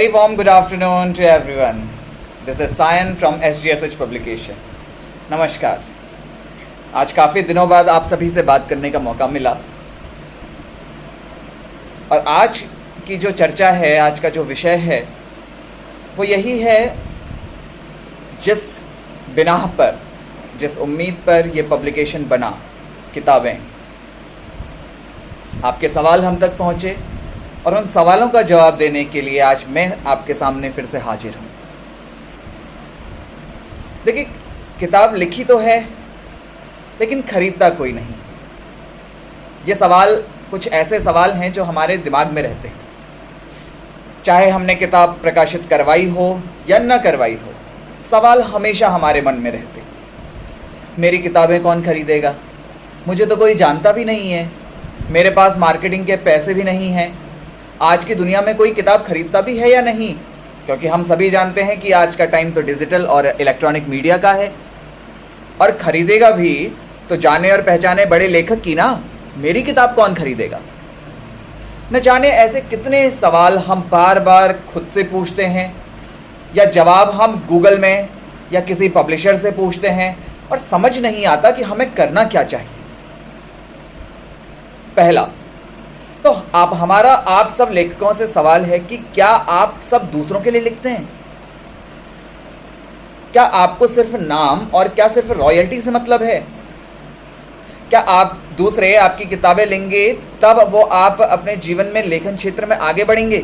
Very warm good afternoon to everyone. This is Sayan from SGSH Publication. नमस्कार. आज काफ़ी दिनों बाद आप सभी से बात करने का मौका मिला और आज की जो चर्चा है, आज का जो विषय है वो यही है, जिस बिनाह पर, जिस उम्मीद पर ये पब्लिकेशन बना, किताबें, आपके सवाल हम तक पहुँचे और उन सवालों का जवाब देने के लिए आज मैं आपके सामने फिर से हाजिर हूँ। देखिए, किताब लिखी तो है लेकिन खरीदता कोई नहीं। ये सवाल कुछ ऐसे सवाल हैं जो हमारे दिमाग में रहते हैं, चाहे हमने किताब प्रकाशित करवाई हो या न करवाई हो, सवाल हमेशा हमारे मन में रहते हैं। मेरी किताबें कौन खरीदेगा? मुझे तो कोई जानता भी नहीं है, मेरे पास मार्केटिंग के पैसे भी नहीं हैं। आज की दुनिया में कोई किताब खरीदता भी है या नहीं? क्योंकि हम सभी जानते हैं कि आज का टाइम तो डिजिटल और इलेक्ट्रॉनिक मीडिया का है, और ख़रीदेगा भी तो जाने और पहचाने बड़े लेखक की ना। मेरी किताब कौन खरीदेगा? न जाने ऐसे कितने सवाल हम बार बार खुद से पूछते हैं, या जवाब हम गूगल में या किसी पब्लिशर से पूछते हैं, और समझ नहीं आता कि हमें करना क्या चाहिए। पहला तो आप सब लेखकों से सवाल है कि क्या आप सब दूसरों के लिए लिखते हैं? क्या आपको सिर्फ नाम और क्या सिर्फ रॉयल्टी से मतलब है? क्या आप दूसरे आपकी किताबें लेंगे तब वो आप अपने जीवन में लेखन क्षेत्र में आगे बढ़ेंगे?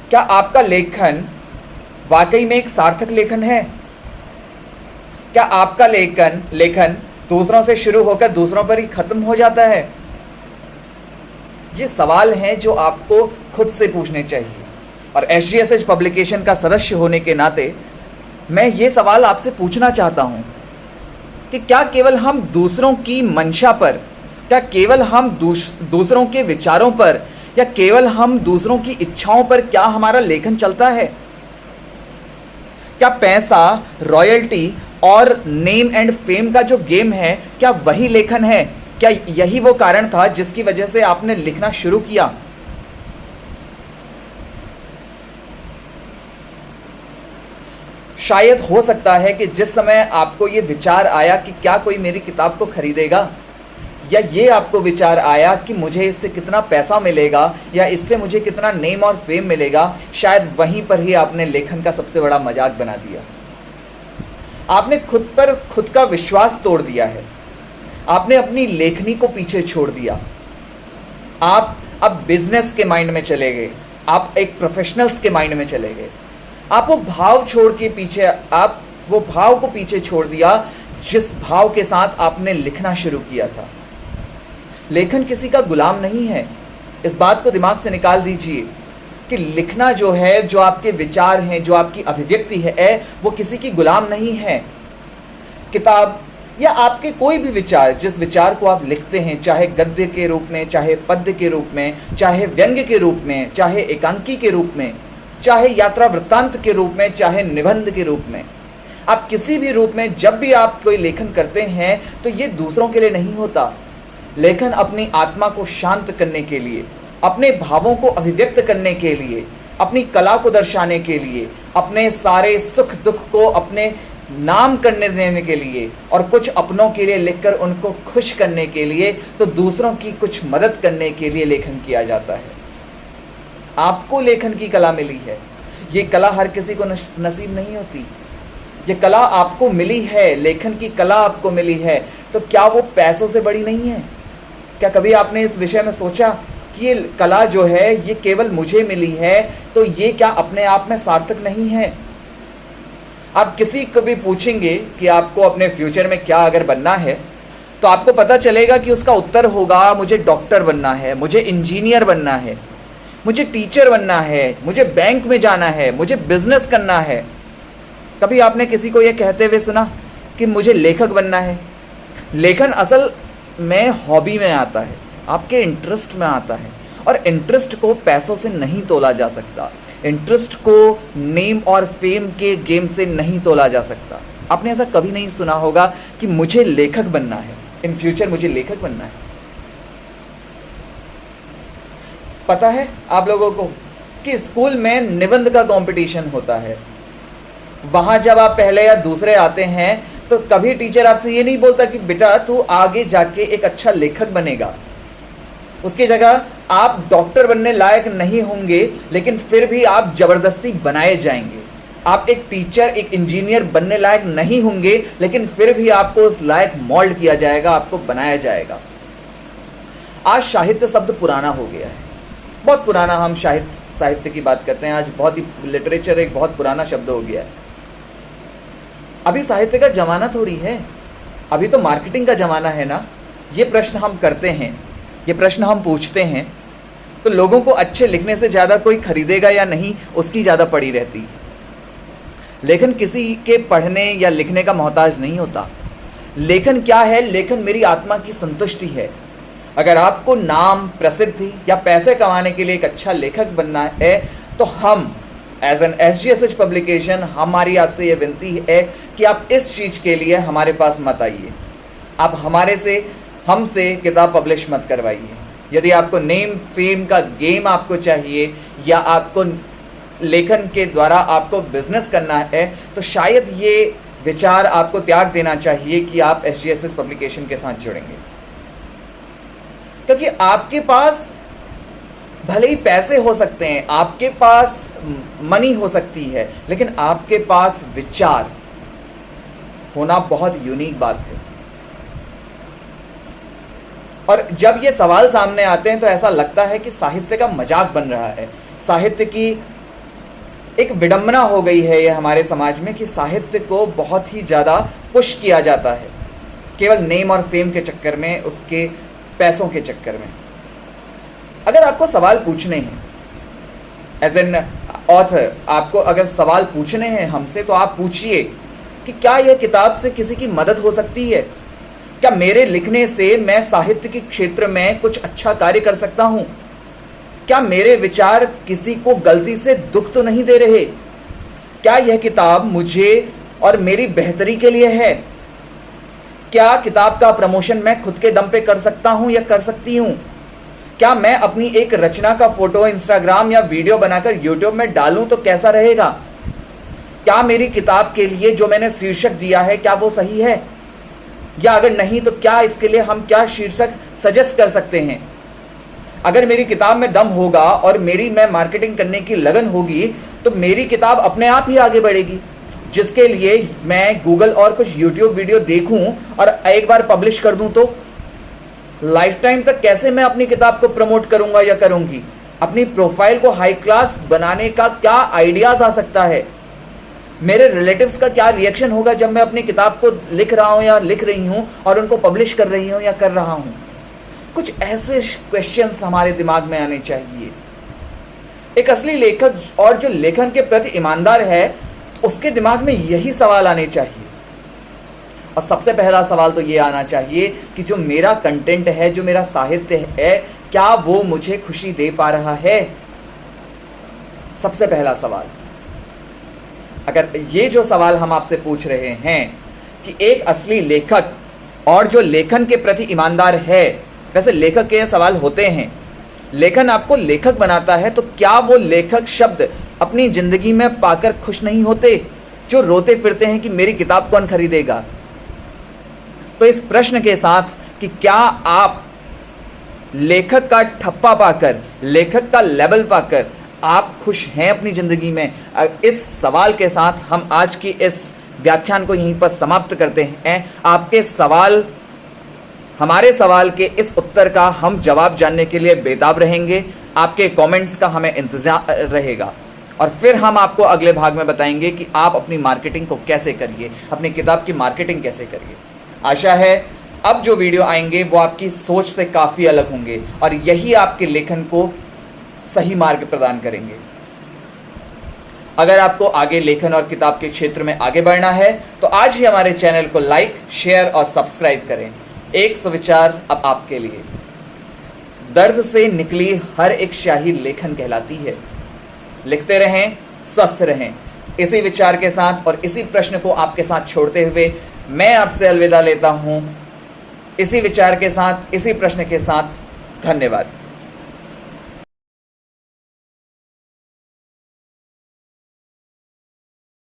क्या आपका लेखन वाकई में एक सार्थक लेखन है? क्या आपका लेखन दूसरों से शुरू होकर दूसरों पर ही खत्म हो जाता है? ये सवाल हैं जो आपको खुद से पूछने चाहिए। और SGSH पब्लिकेशन का सदस्य होने के नाते मैं ये सवाल आपसे पूछना चाहता हूँ कि क्या केवल हम दूसरों की मंशा पर, क्या केवल हम दूसरों के विचारों पर, या केवल हम दूसरों की इच्छाओं पर क्या हमारा लेखन चलता है? क्या पैसा, रॉयल्टी और नेम एंड फेम का जो गेम है, क्या वही लेखन है? क्या यही वो कारण था जिसकी वजह से आपने लिखना शुरू किया? शायद हो सकता है कि जिस समय आपको ये विचार आया कि क्या कोई मेरी किताब को खरीदेगा, या ये आपको विचार आया कि मुझे इससे कितना पैसा मिलेगा या इससे मुझे कितना नेम और फेम मिलेगा, शायद वहीं पर ही आपने लेखन का सबसे बड़ा मजाक बना दिया। आपने खुद पर खुद का विश्वास तोड़ दिया है। आपने अपनी लेखनी को पीछे छोड़ दिया। आप अब बिजनेस के माइंड में चले गए, आप एक प्रोफेशनल्स के माइंड में चले गए। आप वो भाव को पीछे छोड़ दिया जिस भाव के साथ आपने लिखना शुरू किया था। लेखन किसी का गुलाम नहीं है। इस बात को दिमाग से निकाल दीजिए कि लिखना जो है, जो आपके विचार हैं, जो आपकी अभिव्यक्ति है, वो किसी की गुलाम नहीं है। किताब या आपके कोई भी विचार, जिस विचार को आप लिखते हैं, चाहे गद्य के रूप में, चाहे पद्य के रूप में, चाहे व्यंग्य के रूप में, चाहे एकांकी के रूप में, चाहे यात्रा वृत्तांत के रूप में, चाहे निबंध के रूप में, आप किसी भी रूप में जब भी आप कोई लेखन करते हैं तो ये दूसरों के लिए नहीं होता। लेखन अपनी आत्मा को शांत करने के लिए, अपने भावों को अभिव्यक्त करने के लिए, अपनी कला को दर्शाने के लिए, अपने सारे सुख दुख को अपने नाम करने देने के लिए, और कुछ अपनों के लिए लिखकर उनको खुश करने के लिए, तो दूसरों की कुछ मदद करने के लिए लेखन किया जाता है। आपको लेखन की कला मिली है। ये कला हर किसी को नसीब नहीं होती। ये कला आपको मिली है, लेखन की कला आपको मिली है, तो क्या वो पैसों से बड़ी नहीं है? क्या कभी आपने इस विषय में सोचा कि ये कला जो है ये केवल मुझे मिली है, तो ये क्या अपने आप में सार्थक नहीं है? आप किसी को भी पूछेंगे कि आपको अपने फ्यूचर में क्या अगर बनना है, तो आपको पता चलेगा कि उसका उत्तर होगा, मुझे डॉक्टर बनना है, मुझे इंजीनियर बनना है, मुझे टीचर बनना है, मुझे बैंक में जाना है, मुझे बिजनेस करना है। कभी आपने किसी को यह कहते हुए सुना कि मुझे लेखक बनना है? लेखन असल में हॉबी में आता है, आपके इंटरेस्ट में आता है, और इंटरेस्ट को पैसों से नहीं तोला जा सकता। इंटरेस्ट को नेम और फेम के गेम से नहीं तोला जा सकता। आपने ऐसा कभी नहीं सुना होगा कि मुझे लेखक बनना है, इन फ्यूचर मुझे लेखक बनना है। पता है आप लोगों को कि स्कूल में निबंध का कंपटीशन होता है। वहां जब आप पहले या दूसरे आते हैं तो कभी टीचर आपसे ये नहीं बोलता कि बेटा तू आगे जाके एक अच्छा लेखक बनेगा। उसकी जगह आप डॉक्टर बनने लायक नहीं होंगे, लेकिन फिर भी आप जबरदस्ती बनाए जाएंगे। आप एक टीचर, एक इंजीनियर बनने लायक नहीं होंगे, लेकिन फिर भी आपको उस लायक मोल्ड किया जाएगा, आपको बनाया जाएगा। आज साहित्य शब्द पुराना हो गया है, बहुत पुराना। हम साहित्य की बात करते हैं, आज बहुत ही लिटरेचर एक बहुत पुराना शब्द हो गया है। अभी साहित्य का जमाना थोड़ी है, अभी तो मार्केटिंग का जमाना है ना। ये प्रश्न हम करते हैं, ये प्रश्न हम पूछते हैं, तो लोगों को अच्छे लिखने से ज़्यादा कोई खरीदेगा या नहीं, उसकी ज़्यादा पड़ी रहती। लेखन किसी के पढ़ने या लिखने का मोहताज नहीं होता। लेखन क्या है? लेखन मेरी आत्मा की संतुष्टि है। अगर आपको नाम, प्रसिद्धि या पैसे कमाने के लिए एक अच्छा लेखक बनना है, तो हम एज एन SGSH पब्लिकेशन, हमारी आपसे ये विनती है कि आप इस चीज़ के लिए हमारे पास मत आइए। आप हमसे किताब पब्लिश मत करवाइए। यदि आपको नेम फेम का गेम आपको चाहिए, या आपको लेखन के द्वारा आपको बिजनेस करना है, तो शायद ये विचार आपको त्याग देना चाहिए कि आप SGSH पब्लिकेशन के साथ जुड़ेंगे। क्योंकि आपके पास भले ही पैसे हो सकते हैं, आपके पास मनी हो सकती है, लेकिन आपके पास विचार होना बहुत यूनिक बात है। और जब ये सवाल सामने आते हैं तो ऐसा लगता है कि साहित्य का मजाक बन रहा है। साहित्य की एक विडंबना हो गई है ये हमारे समाज में कि साहित्य को बहुत ही ज़्यादा पुश किया जाता है, केवल नेम और फेम के चक्कर में, उसके पैसों के चक्कर में। अगर आपको सवाल पूछने हैं एज एन ऑथर, आपको अगर सवाल पूछने हैं हमसे, तो आप पूछिए कि क्या यह किताब से किसी की मदद हो सकती है? क्या मेरे लिखने से मैं साहित्य के क्षेत्र में कुछ अच्छा कार्य कर सकता हूं? क्या मेरे विचार किसी को गलती से दुख तो नहीं दे रहे? क्या यह किताब मुझे और मेरी बेहतरी के लिए है? क्या किताब का प्रमोशन मैं खुद के दम पे कर सकता हूं या कर सकती हूं? क्या मैं अपनी एक रचना का फोटो इंस्टाग्राम या वीडियो बनाकर यूट्यूब में डालूं तो कैसा रहेगा? क्या मेरी किताब के लिए जो मैंने शीर्षक दिया है, क्या वो सही है? या अगर नहीं तो क्या इसके लिए हम क्या शीर्षक सजेस्ट कर सकते हैं? अगर मेरी किताब में दम होगा और मैं मार्केटिंग करने की लगन होगी, तो मेरी किताब अपने आप ही आगे बढ़ेगी। जिसके लिए मैं गूगल और कुछ यूट्यूब वीडियो देखूं और एक बार पब्लिश कर दूं, तो लाइफ टाइम तक कैसे मैं अपनी किताब को प्रमोट करूंगा या करूंगी? अपनी प्रोफाइल को हाई क्लास बनाने का क्या आइडियाज आ सकता है? मेरे रिलेटिव्स का क्या रिएक्शन होगा जब मैं अपनी किताब को लिख रहा हूं या लिख रही हूं और उनको पब्लिश कर रही हूं या कर रहा हूं? कुछ ऐसे क्वेश्चंस हमारे दिमाग में आने चाहिए। एक असली लेखक और जो लेखन के प्रति ईमानदार है, उसके दिमाग में यही सवाल आने चाहिए। और सबसे पहला सवाल तो ये आना चाहिए कि जो मेरा कंटेंट है, जो मेरा साहित्य है, क्या वो मुझे खुशी दे पा रहा है? सबसे पहला सवाल। अगर ये जो सवाल हम आपसे पूछ रहे हैं कि एक असली लेखक और जो लेखन के प्रति ईमानदार है, वैसे लेखक के सवाल होते हैं, लेखन आपको लेखक बनाता है, तो क्या वो लेखक शब्द अपनी जिंदगी में पाकर खुश नहीं होते, जो रोते फिरते हैं कि मेरी किताब कौन खरीदेगा? तो इस प्रश्न के साथ कि क्या आप लेखक का ठप्पा पाकर, लेखक का लेवल पाकर आप खुश हैं अपनी जिंदगी में, इस सवाल के साथ हम आज की इस व्याख्यान को यहीं पर समाप्त करते हैं। आपके सवाल, हमारे सवाल के इस उत्तर का हम जवाब जानने के लिए बेताब रहेंगे। आपके कमेंट्स का हमें इंतजार रहेगा और फिर हम आपको अगले भाग में बताएंगे कि आप अपनी मार्केटिंग को कैसे करिए, अपनी किताब की मार्केटिंग कैसे करिए। आशा है अब जो वीडियो आएंगे वो आपकी सोच से काफ़ी अलग होंगे और यही आपके लेखन को सही मार्ग प्रदान करेंगे। अगर आपको आगे लेखन और किताब के क्षेत्र में आगे बढ़ना है तो आज ही हमारे चैनल को लाइक, शेयर और सब्सक्राइब करें। एक सुविचार अब आपके लिए। दर्द से निकली हर एक शाही लेखन कहलाती है। लिखते रहें, स्वस्थ रहें। इसी विचार के साथ और इसी प्रश्न को आपके साथ छोड़ते हुए मैं आपसे अलविदा लेता हूं। इसी विचार के साथ, इसी प्रश्न के साथ, धन्यवाद।